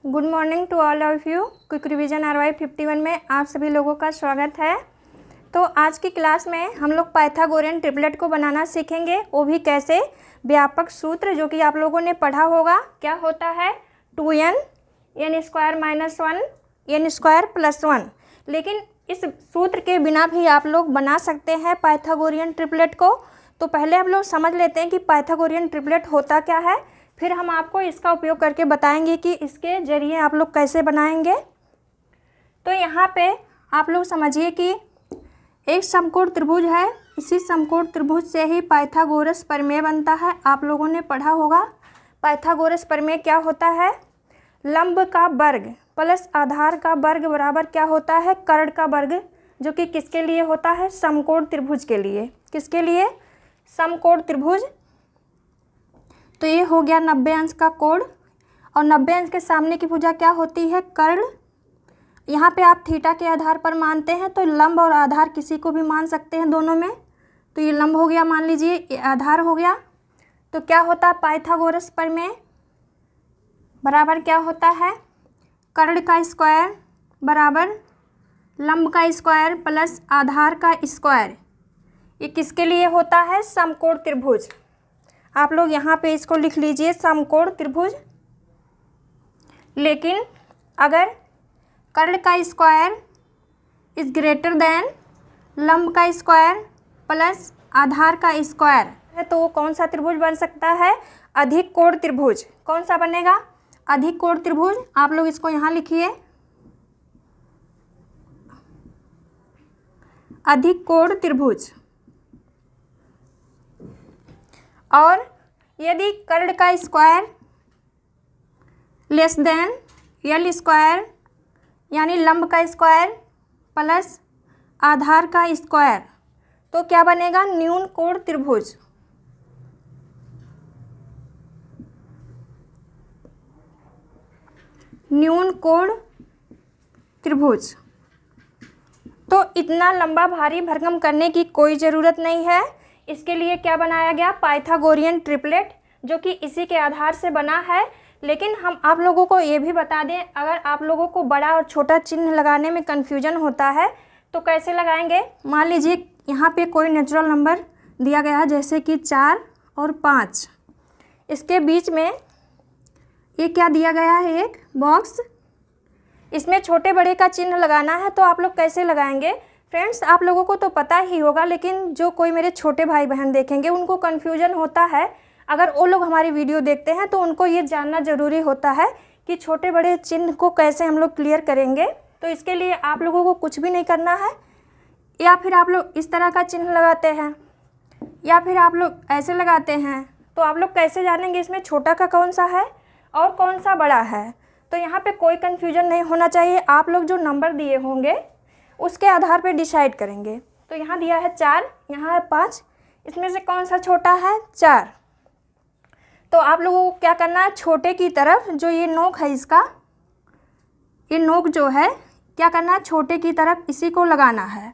Good morning to all of you. Quick revision RY 51 में आप सभी लोगों का स्वागत है। तो आज की क्लास में हम लोग पाइथागोरियन ट्रिपलेट को बनाना सीखेंगे, वो भी कैसे। व्यापक सूत्र जो कि आप लोगों ने पढ़ा होगा, क्या होता है 2n n square minus 1 n square plus 1। लेकिन इस सूत्र के बिना भी आप लोग बना सकते हैं पाइथागोरियन ट्रिपलेट को। तो पहले हम लोग समझ लेते हैं कि पाइथागोरियन ट्रिपलेट होता क्या है, फिर हम आपको इसका उपयोग करके बताएंगे कि इसके ज़रिए आप लोग कैसे बनाएंगे। तो यहाँ पे आप लोग समझिए कि एक समकोण त्रिभुज है, इसी समकोण त्रिभुज से ही पाइथागोरस प्रमेय बनता है। आप लोगों ने पढ़ा होगा पाइथागोरस प्रमेय क्या होता है। लंब का वर्ग प्लस आधार का वर्ग बराबर क्या होता है, कर्ण का वर्ग, जो कि किसके लिए होता है, समकोण त्रिभुज के लिए। किसके लिए, समकोण त्रिभुज। तो ये हो गया 90 अंश का कोण, और 90 अंश के सामने की भुजा क्या होती है, कर्ण। यहाँ पे आप थीटा के आधार पर मानते हैं, तो लंब और आधार किसी को भी मान सकते हैं दोनों में। तो ये लंब हो गया, मान लीजिए ये आधार हो गया। तो क्या होता है पाइथागोरस प्रमेय बराबर क्या होता है, कर्ण का स्क्वायर बराबर लंब का स्क्वायर प्लस आधार का स्क्वायर। ये किसके लिए होता है, समकोण त्रिभुज। आप लोग यहाँ पे इसको लिख लीजिए समकोण त्रिभुज। लेकिन अगर कर्ण का स्क्वायर इज ग्रेटर देन लंब का स्क्वायर प्लस आधार का स्क्वायर है, तो वो कौन सा त्रिभुज बन सकता है, अधिक कोण त्रिभुज। कौन सा बनेगा, अधिक कोण त्रिभुज। आप लोग इसको यहाँ लिखिए, अधिक कोण त्रिभुज। और यदि कर्ण का square less than L square यानी लंब का स्क्वायर प्लस आधार का स्क्वायर, तो क्या बनेगा, न्यून कोण त्रिभुज। न्यून कोण त्रिभुज। तो इतना लंबा भारी भरकम करने की कोई ज़रूरत नहीं है। इसके लिए क्या बनाया गया, पाइथागोरियन ट्रिपलेट, जो कि इसी के आधार से बना है। लेकिन हम आप लोगों को ये भी बता दें, अगर आप लोगों को बड़ा और छोटा चिन्ह लगाने में कन्फ्यूजन होता है तो कैसे लगाएंगे। मान लीजिए यहाँ पे कोई नेचुरल नंबर दिया गया है, जैसे कि 4 और 5। इसके बीच में ये क्या दिया गया है, एक बॉक्स। इसमें छोटे बड़े का चिन्ह लगाना है, तो आप लोग कैसे लगाएंगे। फ्रेंड्स, आप लोगों को तो पता ही होगा, लेकिन जो कोई मेरे छोटे भाई बहन देखेंगे उनको कन्फ्यूजन होता है। अगर वो लोग हमारी वीडियो देखते हैं तो उनको ये जानना ज़रूरी होता है कि छोटे बड़े चिन्ह को कैसे हम लोग क्लियर करेंगे। तो इसके लिए आप लोगों को कुछ भी नहीं करना है, या फिर आप लोग इस तरह का चिन्ह लगाते हैं, या फिर आप लोग ऐसे लगाते हैं। तो आप लोग कैसे जानेंगे इसमें छोटा का कौन सा है और कौन सा बड़ा है। तो यहाँ पे कोई कन्फ्यूजन नहीं होना चाहिए। आप लोग जो नंबर दिए होंगे उसके आधार पर डिसाइड करेंगे। तो यहाँ दिया है 4, यहाँ है 5, इसमें से कौन सा छोटा है, 4। तो आप लोगों को क्या करना है, छोटे की तरफ जो ये नोक है, इसका ये नोक जो है, क्या करना है, छोटे की तरफ इसी को लगाना है।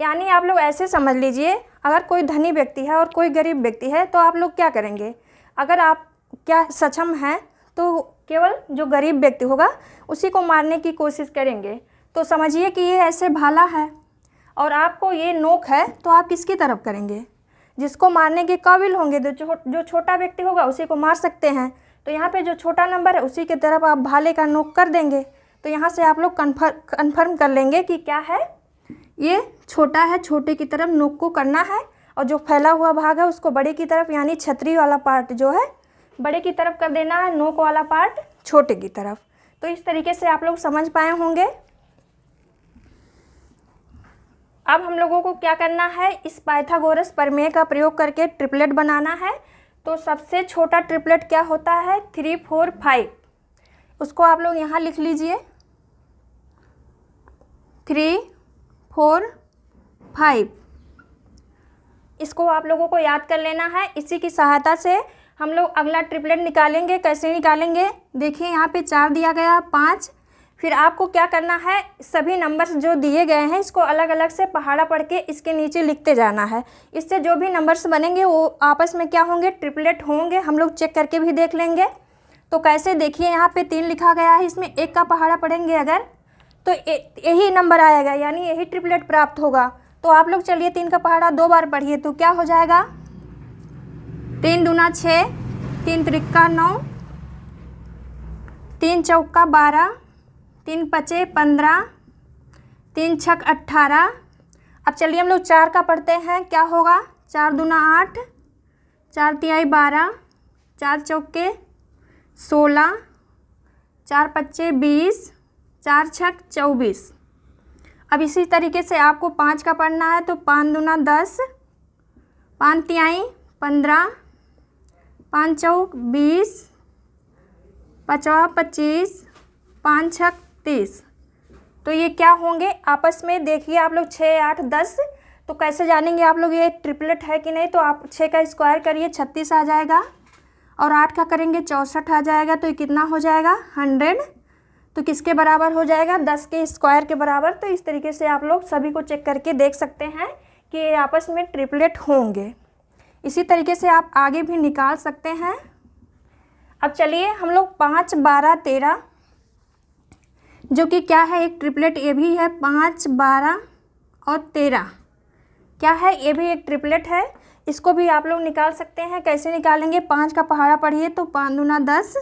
यानी आप लोग ऐसे समझ लीजिए, अगर कोई धनी व्यक्ति है और कोई गरीब व्यक्ति है, तो आप लोग क्या करेंगे, अगर आप क्या सक्षम हैं तो केवल जो गरीब व्यक्ति होगा उसी को मारने की कोशिश करेंगे। तो समझिए कि ये ऐसे भाला है और आपको ये नोक है, तो आप किसकी तरफ करेंगे, जिसको मारने के काबिल होंगे। तो जो छोटा व्यक्ति होगा उसी को मार सकते हैं। तो यहाँ पे जो छोटा नंबर है उसी की तरफ आप भाले का नोक कर देंगे। तो यहाँ से आप लोग कन्फर्म कर लेंगे कि क्या है, ये छोटा है, छोटे की तरफ नोक को करना है। और जो फैला हुआ भाग है उसको बड़े की तरफ, यानी छतरी वाला पार्ट जो है बड़े की तरफ कर देना है, नोक वाला पार्ट छोटे की तरफ। तो इस तरीके से आप लोग समझ पाए होंगे। अब हम लोगों को क्या करना है, इस पाइथागोरस प्रमेय का प्रयोग करके ट्रिपलेट बनाना है। तो सबसे छोटा ट्रिपलेट क्या होता है, 3, 4, 5। उसको आप लोग यहाँ लिख लीजिए, 3, 4, 5। इसको आप लोगों को याद कर लेना है। इसी की सहायता से हम लोग अगला ट्रिपलेट निकालेंगे। कैसे निकालेंगे, देखिए यहाँ पे 4 दिया गया, 5। फिर आपको क्या करना है, सभी नंबर्स जो दिए गए हैं इसको अलग अलग से पहाड़ा पढ़ के इसके नीचे लिखते जाना है। इससे जो भी नंबर्स बनेंगे वो आपस में क्या होंगे, ट्रिपलेट होंगे। हम लोग चेक करके भी देख लेंगे। तो कैसे, देखिए यहाँ पे 3 लिखा गया है, इसमें 1 का पहाड़ा पढ़ेंगे अगर तो यही नंबर आएगा, यानी यही ट्रिपलेट प्राप्त होगा। तो आप लोग चलिए 3 का पहाड़ा 2 बार पढ़िए तो क्या हो जाएगा, 3 दूना 6, 3 त्रिक्का 9, 3 चौका 12, 3 पचे 15, 3 छक 18। अब चलिए हम लोग 4 का पढ़ते हैं, क्या होगा, 4 दूना 8, 4 तिहाई 12, 4 चौके 16, 4 पच्चे 20, 4 छक 24। अब इसी तरीके से आपको 5 का पढ़ना है तो 5 दूना 10, 5 तिहाई 15, 5 चौक 20, 5 25, 5 छक 30। तो ये क्या होंगे आपस में, देखिए आप लोग 6 8 10। तो कैसे जानेंगे आप लोग ये ट्रिपलेट है कि नहीं, तो आप 6 का स्क्वायर करिए 36 आ जाएगा, और 8 का करेंगे 64 आ जाएगा। तो ये कितना हो जाएगा 100। तो किसके बराबर हो जाएगा, 10 के स्क्वायर के बराबर। तो इस तरीके से आप लोग सभी को चेक करके देख सकते हैं कि ये आपस में ट्रिपलेट होंगे। इसी तरीके से आप आगे भी निकाल सकते हैं। अब चलिए हम लोग 5 12 13, जो कि क्या है एक ट्रिपलेट, ये भी है 5 12 और 13, क्या है ये भी एक ट्रिपलेट है। इसको भी आप लोग निकाल सकते हैं। कैसे निकालेंगे, 5 का पहाड़ा पढ़िए तो 5 दूना 10,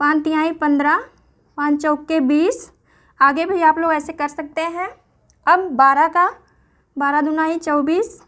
5 तिहाई 15, 5 चौके 20। आगे भी आप लोग ऐसे कर सकते हैं। अब 12 का, 12 दूना 24,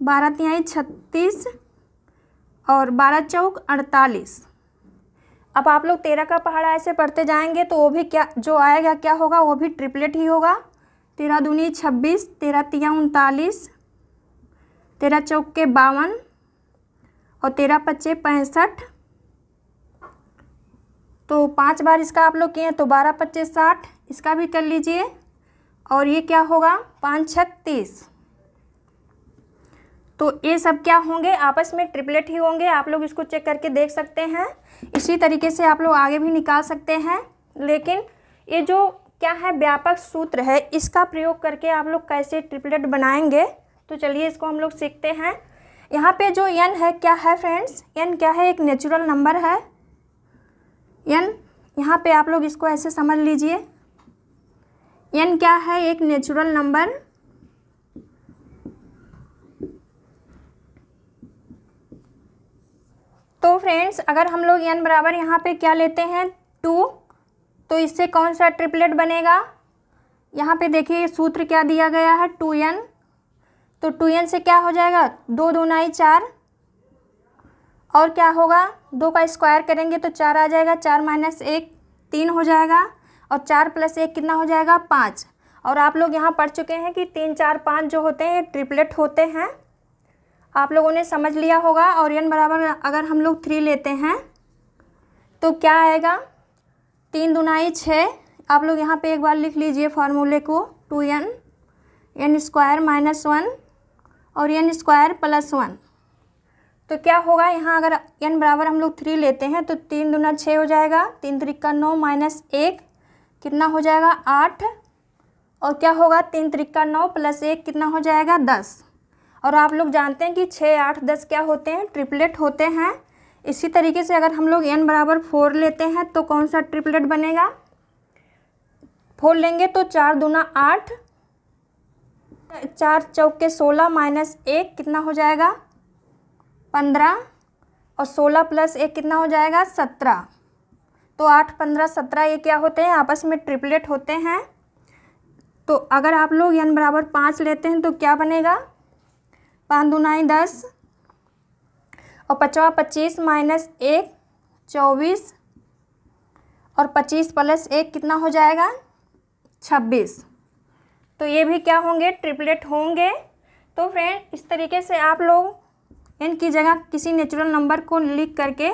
12 तिहाई 36 और 12 चौक 48। अब आप लोग 13 का पहाड़ा ऐसे पढ़ते जाएंगे तो वो भी क्या जो आएगा क्या होगा, वो भी ट्रिपलेट ही होगा। 13 दूनी 26, 13 तिया 39, 13 चौके 52 और 13 पच्चे 65। तो 5 बार इसका आप लोग किए तो 12 पच्चे 60, इसका भी कर लीजिए। और ये क्या होगा 5 छक 30। तो ये सब क्या होंगे, आपस में ट्रिपलेट ही होंगे। आप लोग इसको चेक करके देख सकते हैं। इसी तरीके से आप लोग आगे भी निकाल सकते हैं। लेकिन ये जो क्या है व्यापक सूत्र है, इसका प्रयोग करके आप लोग कैसे ट्रिपलेट बनाएंगे, तो चलिए इसको हम लोग सीखते हैं। यहाँ पे जो n है क्या है फ्रेंड्स, n क्या है, एक नेचुरल नंबर है। n यहाँ पे आप लोग इसको ऐसे समझ लीजिए, n क्या है, एक नेचुरल नंबर। तो फ्रेंड्स अगर हम लोग n बराबर यहाँ पे क्या लेते हैं 2, तो इससे कौन सा ट्रिपलेट बनेगा। यहाँ पे देखिए सूत्र क्या दिया गया है 2n। तो 2n से क्या हो जाएगा, 2 दूना 4 और क्या होगा, 2 का स्क्वायर करेंगे तो 4 आ जाएगा, 4 माइनस 1 3 हो जाएगा, और 4 प्लस 1 कितना हो जाएगा 5। और आप लोग यहाँ पढ़ चुके हैं कि 3 4 5 जो होते हैं ट्रिपलेट होते हैं, आप लोगों ने समझ लिया होगा। और n बराबर अगर हम लोग 3 लेते हैं तो क्या आएगा, 3 दूनाई 6। आप लोग यहाँ पे एक बार लिख लीजिए फार्मूले को, 2n n स्क्वायर माइनस 1 और n स्क्वायर प्लस 1। तो क्या होगा, यहाँ अगर n बराबर हम लोग 3 लेते हैं तो 3 दूना 6 हो जाएगा, 3 त्रिक्का 9 माइनस 1 कितना हो जाएगा 8, और क्या होगा 3 त्रिक्का 9 प्लस 1 कितना हो जाएगा 10। और आप लोग जानते हैं कि 6 8 10 क्या होते हैं, ट्रिपलेट होते हैं। इसी तरीके से अगर हम लोग n बराबर 4 लेते हैं तो कौन सा ट्रिपलेट बनेगा, 4 लेंगे तो 4 दूना 8, 4 चौके 16 माइनस 1 कितना हो जाएगा 15, और 16 प्लस 1 कितना हो जाएगा 17। तो 8 15 17 ये क्या होते हैं, आपस में ट्रिपलेट होते हैं। तो अगर आप लोग n बराबर 5 लेते हैं तो क्या बनेगा, 5 दूनाई 10 और 5 25 माइनस 1 24 और 25 प्लस 1 कितना हो जाएगा 26। तो ये भी क्या होंगे, ट्रिपलेट होंगे। तो फ्रेंड इस तरीके से आप लोग n की जगह किसी नेचुरल नंबर को लिख करके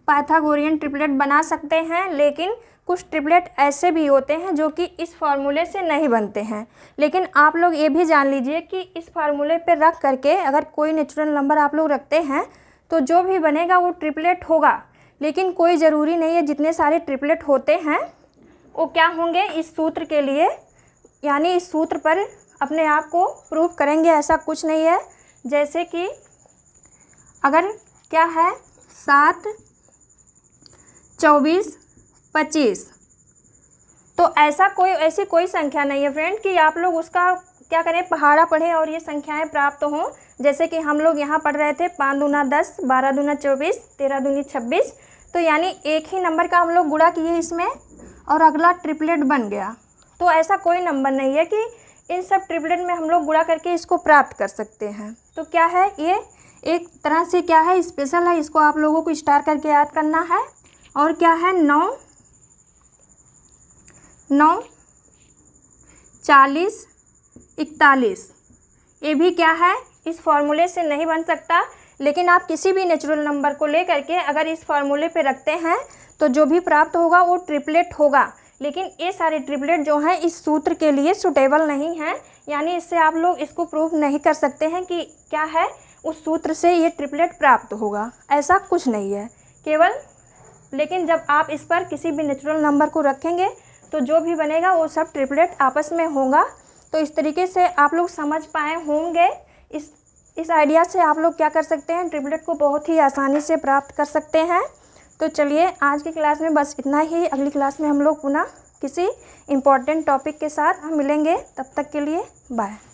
पाइथागोरियन ट्रिपलेट बना सकते हैं। लेकिन कुछ ट्रिपलेट ऐसे भी होते हैं जो कि इस फार्मूले से नहीं बनते हैं। लेकिन आप लोग ये भी जान लीजिए कि इस फार्मूले पे रख करके अगर कोई नेचुरल नंबर आप लोग रखते हैं तो जो भी बनेगा वो ट्रिपलेट होगा। लेकिन कोई ज़रूरी नहीं है जितने सारे ट्रिपलेट होते हैं वो क्या होंगे इस सूत्र के लिए, यानी इस सूत्र पर अपने आप को प्रूफ करेंगे, ऐसा कुछ नहीं है। जैसे कि अगर क्या है 7 24, 25। तो ऐसी कोई संख्या नहीं है फ्रेंड कि आप लोग उसका क्या करें, पहाड़ा पढ़ें और ये संख्याएं प्राप्त हों। जैसे कि हम लोग यहाँ पढ़ रहे थे 5 दूना 10, 12 दूना 24, 13 दूनी 26। तो यानी एक ही नंबर का हम लोग गुणा किए इसमें और अगला ट्रिपलेट बन गया। तो ऐसा कोई नंबर नहीं है कि इन सब ट्रिपलेट में हम लोग गुणा करके इसको प्राप्त कर सकते हैं। तो क्या है, ये एक तरह से क्या है, स्पेशल है। इसको आप लोगों को स्टार करके याद करना है। और क्या है, 9, 40, 41। ये भी क्या है, इस फॉर्मूले से नहीं बन सकता, लेकिन आप किसी भी नेचुरल नंबर को ले करके अगर इस फॉर्मूले पे रखते हैं तो जो भी प्राप्त होगा वो ट्रिपलेट होगा। लेकिन ये सारे ट्रिपलेट जो हैं इस सूत्र के लिए सूटेबल नहीं हैं, यानी इससे आप लोग इसको प्रूव नहीं कर सकते हैं कि क्या है, उस सूत्र से ये ट्रिपलेट प्राप्त होगा, ऐसा कुछ नहीं है केवल। लेकिन जब आप इस पर किसी भी नेचुरल नंबर को रखेंगे तो जो भी बनेगा वो सब ट्रिपलेट आपस में होगा। तो इस तरीके से आप लोग समझ पाए होंगे। इस आइडिया से आप लोग क्या कर सकते हैं, ट्रिपलेट को बहुत ही आसानी से प्राप्त कर सकते हैं। तो चलिए आज की क्लास में बस इतना ही। अगली क्लास में हम लोग पुनः किसी इम्पोर्टेंट टॉपिक के साथ हम मिलेंगे। तब तक के लिए बाय।